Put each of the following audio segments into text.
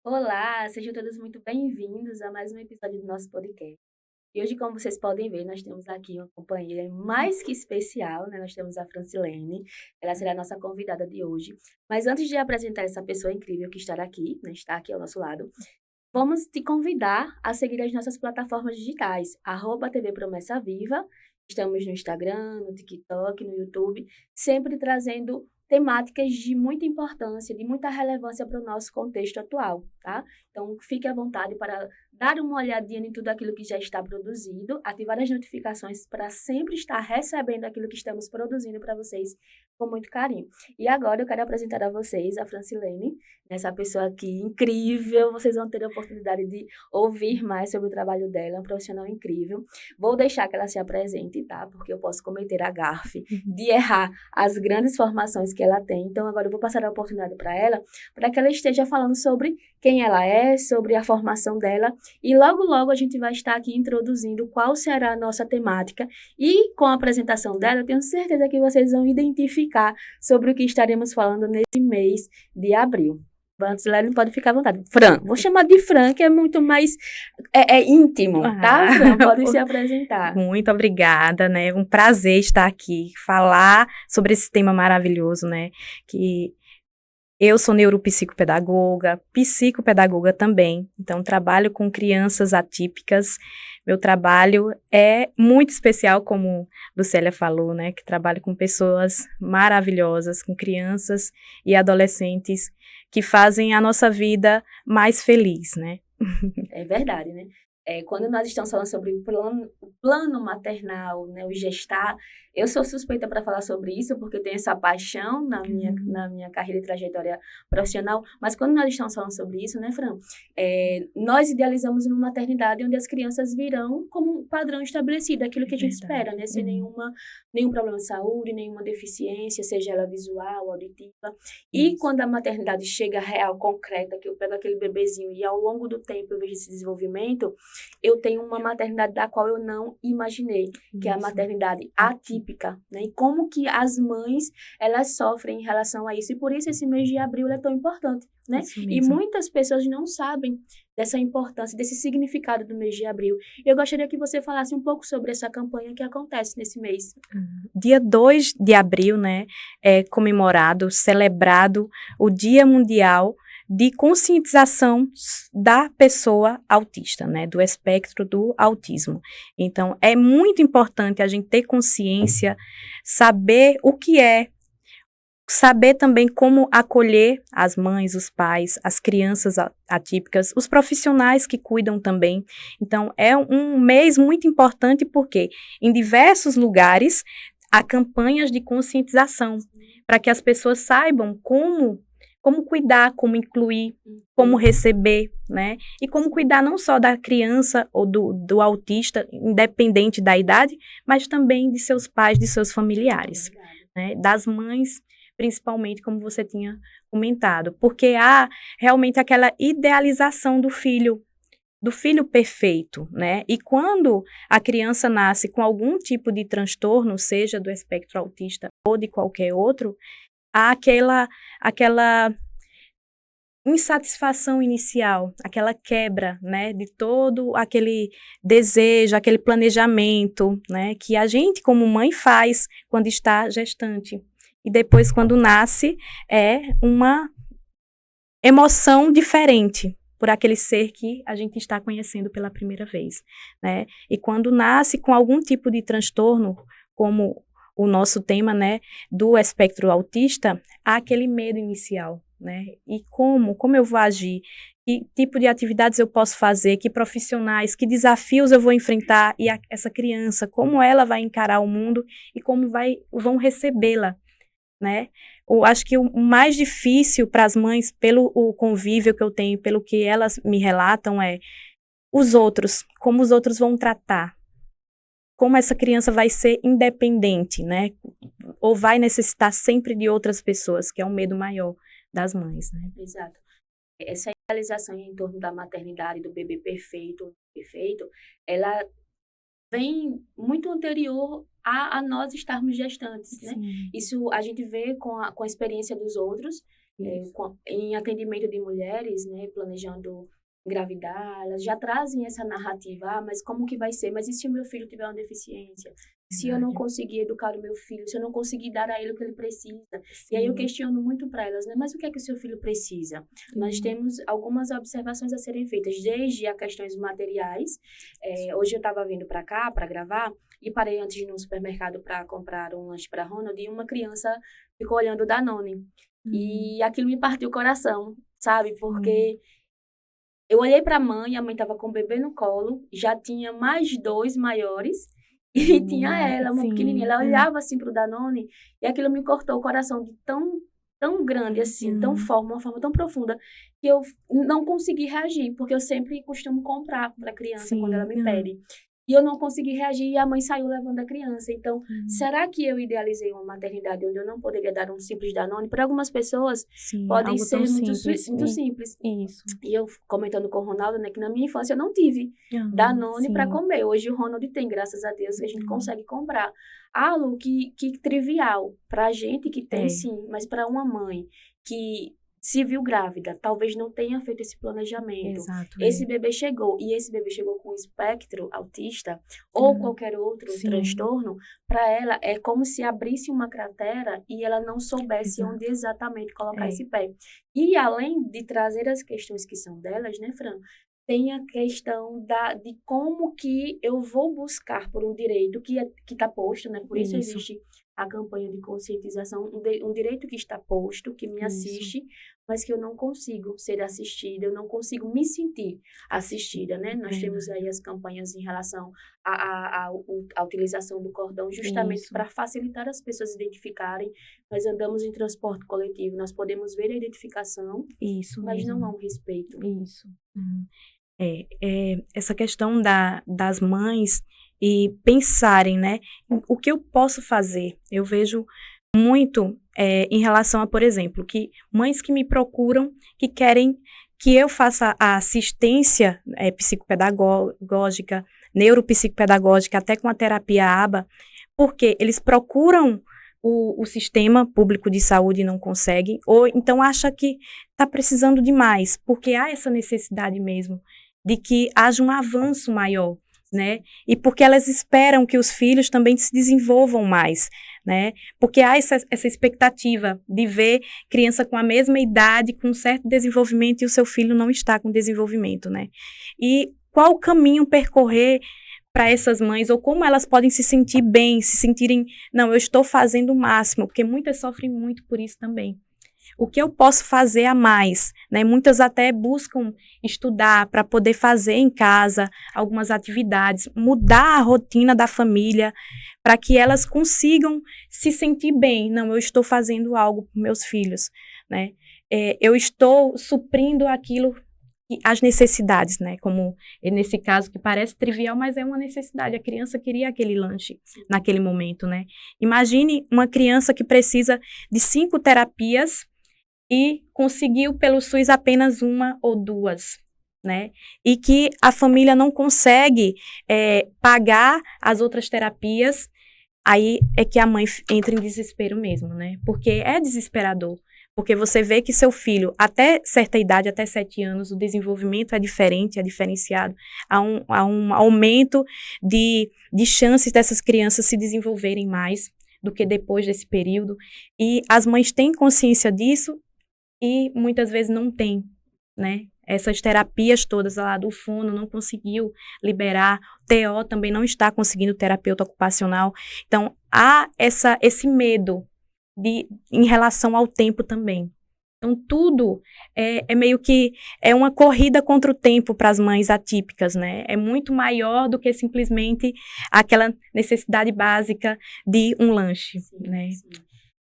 Olá, sejam todos muito bem-vindos a mais um episódio do nosso podcast. E hoje, como vocês podem ver, nós temos aqui uma companheira mais que especial, né? Nós temos a Francilene, ela será a nossa convidada de hoje. Mas antes de apresentar essa pessoa incrível que estará aqui, né? Está aqui ao nosso lado, vamos te convidar a seguir as nossas plataformas digitais, @TV Promessa Viva. Estamos no Instagram, no TikTok, no YouTube, sempre trazendo temáticas de muita importância, de muita relevância para o nosso contexto atual, tá? Então, fique à vontade para dar uma olhadinha em tudo aquilo que já está produzido, ativar as notificações para sempre estar recebendo aquilo que estamos produzindo para vocês com muito carinho. E agora eu quero apresentar a vocês a Francilene, essa pessoa aqui incrível. Vocês vão ter a oportunidade de ouvir mais sobre o trabalho dela, é um profissional incrível. Vou deixar que ela se apresente, tá? Porque eu posso cometer a gafe de errar as grandes formações que ela tem. Então, agora eu vou passar a oportunidade para que ela esteja falando sobre quem ela é, sobre a formação dela. E logo, logo a gente vai estar aqui introduzindo qual será a nossa temática. E com a apresentação dela, eu tenho certeza que vocês vão identificar sobre o que estaremos falando nesse mês de abril. Francilene pode ficar à vontade. Fran, vou chamar de Fran, que é muito mais íntimo, tá, Fran? Pode se apresentar. Muito obrigada, né? Um prazer estar aqui, falar sobre esse tema maravilhoso, né? Que eu sou neuropsicopedagoga, psicopedagoga também, então trabalho com crianças atípicas. Meu trabalho é muito especial, como Lucélia falou, né? Que trabalho com pessoas maravilhosas, com crianças e adolescentes que fazem a nossa vida mais feliz, né? É verdade, né? Quando nós estamos falando sobre o plano maternal, né, o gestar, eu sou suspeita para falar sobre isso, porque eu tenho essa paixão na minha carreira e trajetória profissional, mas quando nós estamos falando sobre isso, né, Fran, nós idealizamos uma maternidade onde as crianças virão como um padrão estabelecido, aquilo que a gente espera, né, sem nenhum problema de saúde, nenhuma deficiência, seja ela visual, auditiva. E quando a maternidade chega real, concreta, que eu pego aquele bebezinho e ao longo do tempo eu vejo esse desenvolvimento, eu tenho uma maternidade da qual eu não imaginei, que é a maternidade atípica, né? E como que as mães, elas sofrem em relação a isso. E por isso esse mês de abril é tão importante, né? E muitas pessoas não sabem dessa importância, desse significado do mês de abril. Eu gostaria que você falasse um pouco sobre essa campanha que acontece nesse mês. Dia 2 de abril, né, é comemorado, celebrado o Dia Mundial de Conscientização da Pessoa Autista, né, do espectro do autismo. Então, é muito importante a gente ter consciência, saber o que é, saber também como acolher as mães, os pais, as crianças atípicas, os profissionais que cuidam também. Então, é um mês muito importante porque em diversos lugares há campanhas de conscientização para que as pessoas saibam como cuidar, como incluir, como receber, né? E como cuidar não só da criança ou do autista, independente da idade, mas também de seus pais, de seus familiares, né? Das mães, principalmente, como você tinha comentado, porque há realmente aquela idealização do filho perfeito, né? E quando a criança nasce com algum tipo de transtorno, seja do espectro autista ou de qualquer outro, há aquela insatisfação inicial, aquela quebra, né, de todo aquele desejo, aquele planejamento, né, que a gente como mãe faz quando está gestante. E depois, quando nasce, é uma emoção diferente por aquele ser que a gente está conhecendo pela primeira vez, né? E quando nasce com algum tipo de transtorno, como o nosso tema, né, do espectro autista, há aquele medo inicial, né? E como eu vou agir? Que tipo de atividades eu posso fazer? Que profissionais, que desafios eu vou enfrentar? E essa criança, como ela vai encarar o mundo e como vão recebê-la, né? Eu acho que o mais difícil para as mães, pelo o convívio que eu tenho, pelo que elas me relatam, é os outros, como os outros vão tratar, como essa criança vai ser independente, né? Ou vai necessitar sempre de outras pessoas, que é um medo maior das mães, né? Exato. Essa idealização em torno da maternidade, do bebê perfeito, ela vem muito anterior a nós estarmos gestantes, né? Sim. Isso a gente vê com a experiência dos outros, Em atendimento de mulheres, né, planejando engravidar, elas já trazem essa narrativa, mas como que vai ser? Mas e se o meu filho tiver uma deficiência? Se eu não conseguir educar o meu filho, se eu não conseguir dar a ele o que ele precisa? E aí eu questiono muito para elas, né? Mas o que é que o seu filho precisa? Nós temos algumas observações a serem feitas, desde a questões materiais. Hoje eu estava vindo para cá, para gravar, e parei antes de ir no supermercado para comprar um lanche para Ronald, e uma criança ficou olhando o Danone. E aquilo me partiu o coração, sabe? Porque eu olhei para a mãe estava com o bebê no colo, já tinha mais 2 maiores, e tinha ela, uma pequenininha. Ela olhava assim para o Danone, e aquilo me cortou o coração de tão grande assim, uma forma tão profunda, que eu não consegui reagir, porque eu sempre costumo comprar para a criança quando ela me pede. E eu não consegui reagir e a mãe saiu levando a criança. Então, será que eu idealizei uma maternidade onde eu não poderia dar um simples Danone? Para algumas pessoas, pode ser muito simples. Isso. E eu comentando com o Ronaldo, né, que na minha infância eu não tive Danone para comer. Hoje o Ronald tem, graças a Deus, que a gente consegue comprar. Ah, Lu, que trivial. Para a gente que tem, sim, mas para uma mãe que se viu grávida, talvez não tenha feito esse planejamento. Exato, esse bebê chegou, e esse bebê chegou com espectro autista, ou qualquer outro transtorno, para ela é como se abrisse uma cratera e ela não soubesse onde exatamente colocar esse pé. E além de trazer as questões que são delas, né, Fran? Tem a questão de como que eu vou buscar por um direito que está posto, né? Por isso existe a campanha de conscientização, um direito que está posto, que me assiste, mas que eu não consigo ser assistida, eu não consigo me sentir assistida, né? Nós temos aí as campanhas em relação à utilização do cordão, justamente para facilitar as pessoas identificarem. Nós andamos em transporte coletivo, nós podemos ver a identificação, mas não há um respeito. Essa questão das mães e pensarem, né, o que eu posso fazer. Eu vejo muito em relação a, por exemplo, que mães que me procuram, que querem que eu faça a assistência psicopedagógica, neuropsicopedagógica, até com a terapia ABA, porque eles procuram o sistema público de saúde e não conseguem, ou então acha que está precisando de mais, porque há essa necessidade mesmo de que haja um avanço maior, né? E porque elas esperam que os filhos também se desenvolvam mais, né? Porque há essa expectativa de ver criança com a mesma idade, com um certo desenvolvimento, e o seu filho não está com desenvolvimento, né? E qual o caminho percorrer para essas mães, ou como elas podem se sentir bem, se sentirem, não, eu estou fazendo o máximo, porque muitas sofrem muito por isso também. O que eu posso fazer a mais, né? Muitas até buscam estudar para poder fazer em casa algumas atividades, mudar a rotina da família, para que elas consigam se sentir bem. Não, eu estou fazendo algo para meus filhos, né? Eu estou suprindo aquilo, as necessidades, né? Como nesse caso que parece trivial, mas é uma necessidade. A criança queria aquele lanche naquele momento, né? Imagine uma criança que precisa de 5 terapias e conseguiu pelo SUS apenas 1 ou 2, né? E que a família não consegue pagar as outras terapias, aí é que a mãe entra em desespero mesmo, né? Porque é desesperador. Porque você vê que seu filho, até certa idade, até 7 anos, o desenvolvimento é diferente, é diferenciado. Há um aumento de chances dessas crianças se desenvolverem mais do que depois desse período. E as mães têm consciência disso e muitas vezes não têm, né? Essas terapias todas lá do fono não conseguiu liberar, o TO também não está conseguindo, terapeuta ocupacional. Então, há esse medo em relação ao tempo também. Então, tudo é meio que uma corrida contra o tempo para as mães atípicas, né? É muito maior do que simplesmente aquela necessidade básica de um lanche, né? Sim.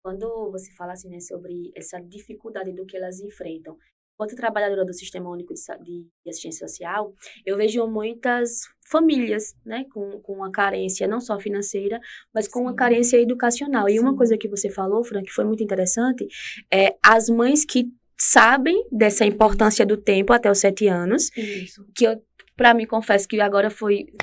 Quando você fala assim, né, sobre essa dificuldade do que elas enfrentam, enquanto trabalhadora do Sistema Único de Assistência Social, eu vejo muitas famílias, né, com uma carência não só financeira, mas com uma carência educacional. E uma coisa que você falou, Fran, que foi muito interessante, é as mães que sabem dessa importância do tempo até os 7 anos, que para mim, confesso que agora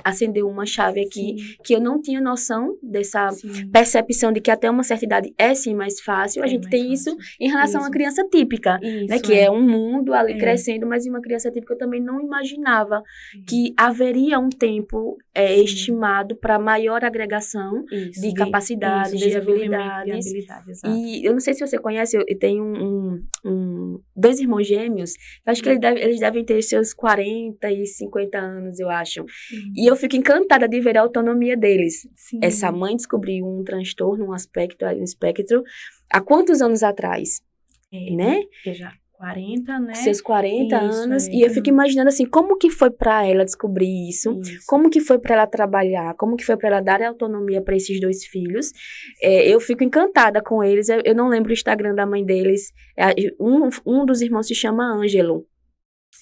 acendeu uma chave aqui, que eu não tinha noção dessa percepção de que até uma certa idade é sim mais fácil. A gente tem isso em relação à criança típica, né? Que é um mundo ali crescendo, mas em uma criança típica eu também não imaginava que haveria um tempo estimado para maior agregação de capacidades, de habilidades. E eu não sei se você conhece, eu tenho dois irmãos gêmeos, acho que eles devem ter seus 40 e 50 anos, eu acho. E eu fico encantada de ver a autonomia deles. Essa mãe descobriu um transtorno, um espectro, há quantos anos atrás? Né? Porque já 40, né? Seus 40 anos. E eu fico imaginando assim, como que foi para ela descobrir isso? Como que foi para ela trabalhar? Como que foi para ela dar autonomia para esses dois filhos? Eu fico encantada com eles. Eu não lembro o Instagram da mãe deles. Um dos irmãos se chama Ângelo.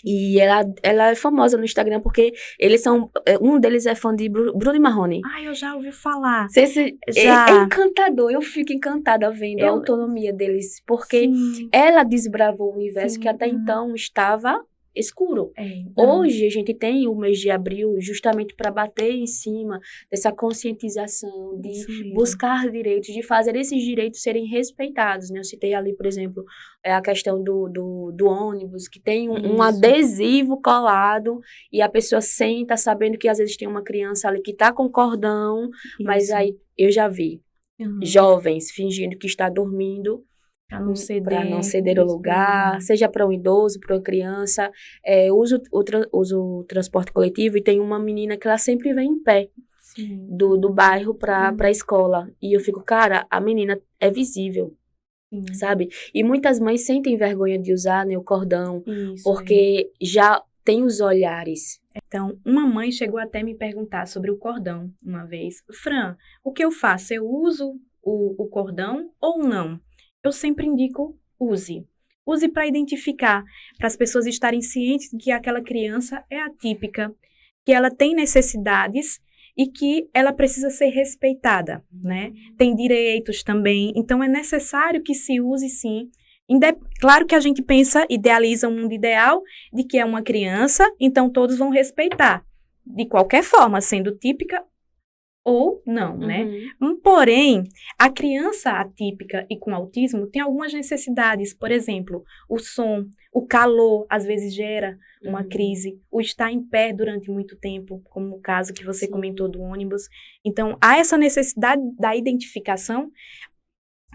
E ela é famosa no Instagram porque eles são... Um deles é fã de Bruno e Marrone. Eu já ouvi falar. É encantador. Eu fico encantada vendo a autonomia deles. Porque ela desbravou o universo que até então estava escuro. Hoje a gente tem o mês de abril justamente para bater em cima dessa conscientização, de buscar direitos, de fazer esses direitos serem respeitados, né? Eu citei ali, por exemplo, a questão do ônibus, que tem um adesivo colado e a pessoa senta sabendo que às vezes tem uma criança ali que está com cordão, mas aí eu já vi jovens fingindo que está dormindo para não ceder o lugar, seja para um idoso, para uma criança. Uso o transporte coletivo e tem uma menina que ela sempre vem em pé do bairro para a escola. E eu fico, cara, a menina é visível, sabe? E muitas mães sentem vergonha de usar, né, o cordão, porque já tem os olhares. Então, uma mãe chegou até me perguntar sobre o cordão uma vez. Fran, o que eu faço? Eu uso o cordão ou não? Eu sempre indico, use. Use para identificar, para as pessoas estarem cientes de que aquela criança é atípica, que ela tem necessidades e que ela precisa ser respeitada, né? Tem direitos também, então é necessário que se use sim. Claro que a gente idealiza um mundo ideal de que é uma criança, então todos vão respeitar, de qualquer forma, sendo típica ou não, né? Porém, a criança atípica e com autismo tem algumas necessidades. Por exemplo, o som, o calor, às vezes gera uma crise. O estar em pé durante muito tempo, como o caso que você comentou do ônibus. Então, há essa necessidade da identificação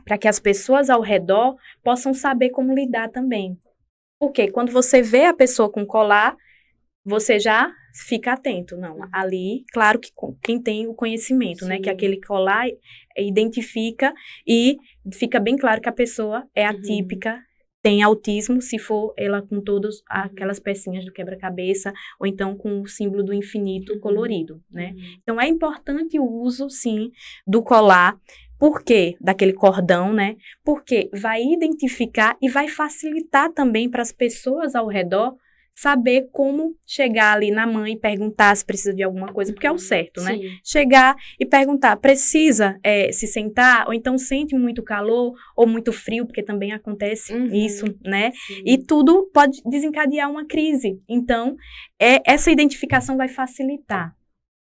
para que as pessoas ao redor possam saber como lidar também. Porque quando você vê a pessoa com colar, você já fica atento, não, ali, claro que quem tem o conhecimento, né, que aquele colar identifica e fica bem claro que a pessoa é atípica, tem autismo, se for ela com todas aquelas pecinhas do quebra-cabeça, ou então com o símbolo do infinito colorido, né. Então, é importante o uso, sim, do colar. Por quê? Daquele cordão, né? Porque vai identificar e vai facilitar também para as pessoas ao redor saber como chegar ali na mãe e perguntar se precisa de alguma coisa, porque é o certo, né? Chegar e perguntar, precisa se sentar, ou então sente muito calor ou muito frio, porque também acontece isso, né? E tudo pode desencadear uma crise. Então, essa identificação vai facilitar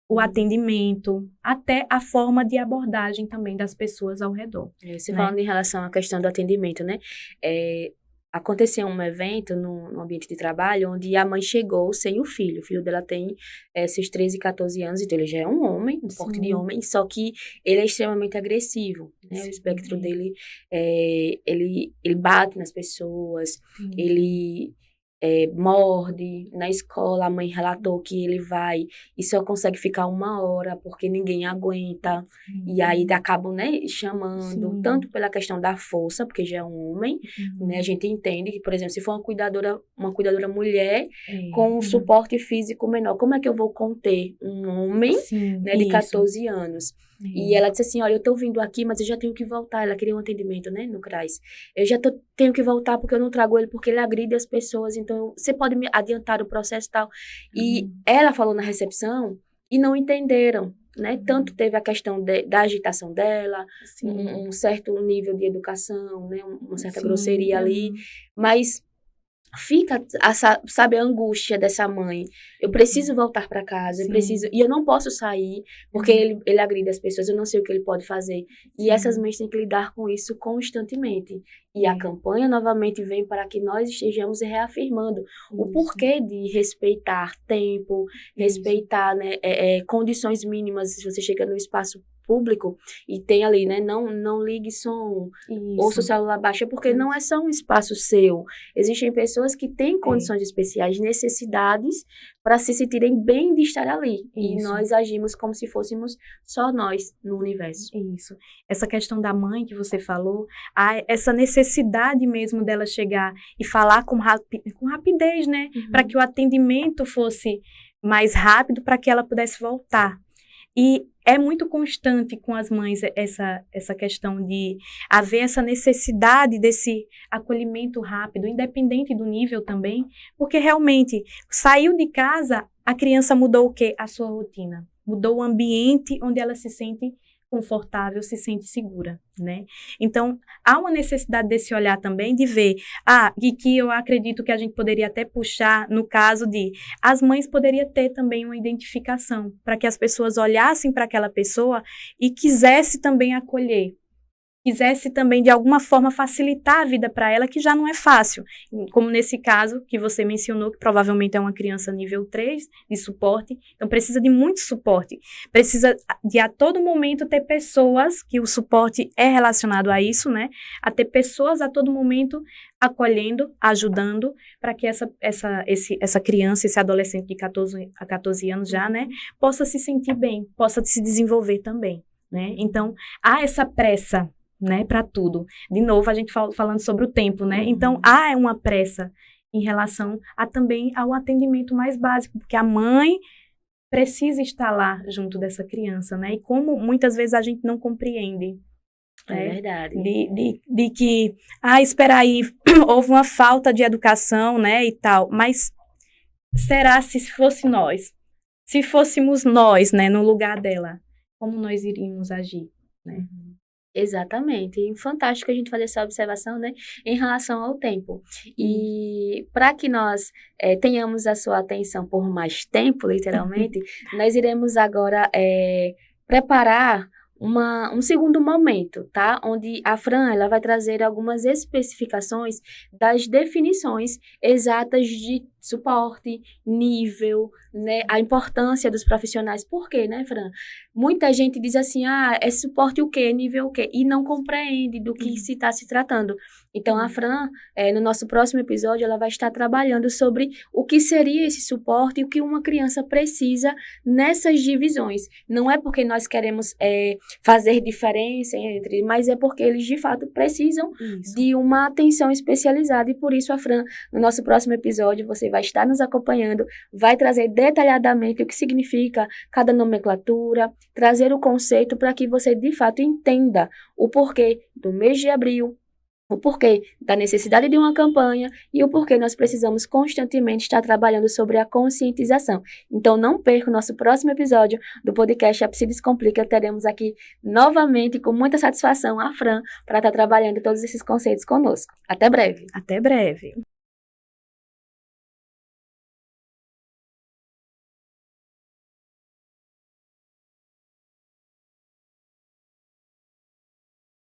o atendimento, até a forma de abordagem também das pessoas ao redor. Você falando em relação à questão do atendimento, né? Aconteceu um evento no ambiente de trabalho onde a mãe chegou sem o filho. O filho dela tem seus 13 e 14 anos, então ele já é um homem, um porte de homem, só que ele é extremamente agressivo, né? O espectro dele, ele bate nas pessoas, ele morde. Na escola, a mãe relatou que ele vai e só consegue ficar 1 hora porque ninguém aguenta. E aí acabam, né, chamando, tanto pela questão da força, porque já é um homem, né? A gente entende que, por exemplo, se for uma cuidadora mulher com um suporte físico menor, como é que eu vou conter um homem, né, de 14 anos? E ela disse assim, olha, eu tô vindo aqui, mas eu já tenho que voltar. Ela queria um atendimento, né, no CRAS. Eu já tenho que voltar porque eu não trago ele, porque ele agride as pessoas, então você pode me adiantar o processo e tal. E ela falou na recepção e não entenderam, né? Tanto teve a questão da agitação dela, um certo nível de educação, né? Uma certa grosseria ali, mas fica, sabe, a angústia dessa mãe. Eu preciso voltar para casa, eu preciso, e eu não posso sair, porque ele agride as pessoas, eu não sei o que ele pode fazer. E essas mães têm que lidar com isso constantemente. E a campanha novamente vem para que nós estejamos reafirmando o porquê de respeitar tempo, respeitar, né, condições mínimas. Se você chega no espaço público e tem ali, né, não ligue som, ouça o celular baixo, porque não é só um espaço seu. Existem pessoas que têm condições especiais, necessidades para se sentirem bem de estar ali. E nós agimos como se fôssemos só nós no universo. Isso. Essa questão da mãe que você falou, essa necessidade mesmo dela chegar e falar com rapidez, né? Para que o atendimento fosse mais rápido, para que ela pudesse voltar. E é muito constante com as mães essa questão de haver essa necessidade desse acolhimento rápido, independente do nível também, porque realmente saiu de casa, a criança mudou o quê? A sua rotina. Mudou o ambiente onde ela se sente confortável, se sente segura, né? Então, há uma necessidade desse olhar também de ver, e que eu acredito que a gente poderia até puxar no caso de, as mães poderiam ter também uma identificação, para que as pessoas olhassem para aquela pessoa e quisesse também acolher, quisesse também, de alguma forma, facilitar a vida para ela, que já não é fácil. Como nesse caso que você mencionou, que provavelmente é uma criança nível 3 de suporte, então precisa de muito suporte. Precisa de, a todo momento, ter pessoas, que o suporte é relacionado a isso, né? A ter pessoas a todo momento acolhendo, ajudando, para que essa criança, esse adolescente de 14 anos já, né, possa se sentir bem, possa se desenvolver também, né? Então, há essa pressa, né, para tudo. De novo, a gente falando sobre o tempo, né? Então, há uma pressa em relação também ao atendimento mais básico, porque a mãe precisa estar lá junto dessa criança, né? E como muitas vezes a gente não compreende. É verdade. De que, espera aí, houve uma falta de educação, né, e tal. Mas será se fosse nós? Se fôssemos nós, né, no lugar dela, como nós iríamos agir, né? Exatamente. E fantástico a gente fazer essa observação, né, em relação ao tempo. E para que nós tenhamos a sua atenção por mais tempo, literalmente, nós iremos agora preparar um segundo momento, tá? Onde a Fran, ela vai trazer algumas especificações das definições exatas de suporte, nível, né? A importância dos profissionais. Por quê, né, Fran? Muita gente diz assim, é suporte o quê? Nível o quê? E não compreende do que se está se tratando. Então, a Fran, no nosso próximo episódio, ela vai estar trabalhando sobre o que seria esse suporte e o que uma criança precisa nessas divisões. Não é porque nós queremos fazer diferença entre, mas é porque eles, de fato, precisam de uma atenção especializada. E por isso, a Fran, no nosso próximo episódio, você vai estar nos acompanhando, vai trazer detalhadamente o que significa cada nomenclatura, trazer o conceito para que você, de fato, entenda o porquê do mês de abril, o porquê da necessidade de uma campanha e o porquê nós precisamos constantemente estar trabalhando sobre a conscientização. Então, não perca o nosso próximo episódio do podcast A Psi Descomplica. Teremos aqui novamente, com muita satisfação, a Fran para estar trabalhando todos esses conceitos conosco. Até breve. Até breve.